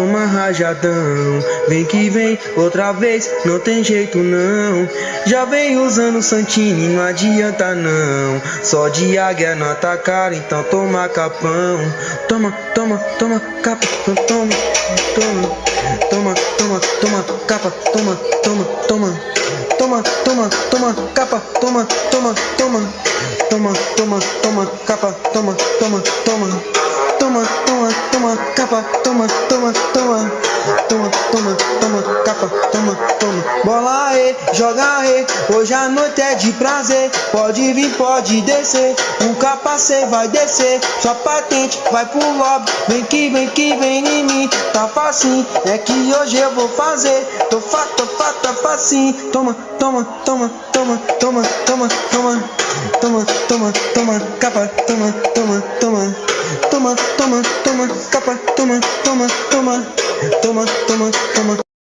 toma rajadão. Vem que vem, outra vez, não tem jeito não. Já vem usando Santini, não adianta não. Só de águia na tua cara, então toma capão. Toma, toma, toma, capa, toma, toma. Toma, toma, toma, capa, toma, toma, toma. Toma, toma, toma, capa, toma, toma, toma. Toma, toma, toma, capa, toma, toma, toma. Toma, toma, toma, capa, toma, toma, toma. Toma, toma, toma, capa, toma, toma. Bola aí, joga aí, hoje a noite é de prazer. Pode vir, pode descer, o capacete vai descer. Sua patente vai pro lobby, vem que vem em mim. Tá facinho, é que hoje eu vou fazer. Tô facinho. Toma, toma, toma, toma, toma, toma, toma. Toma, toma, toma, capa, toma, toma, toma. Toma, toma, toma, capa, toma, toma, toma. Toma, toma, toma.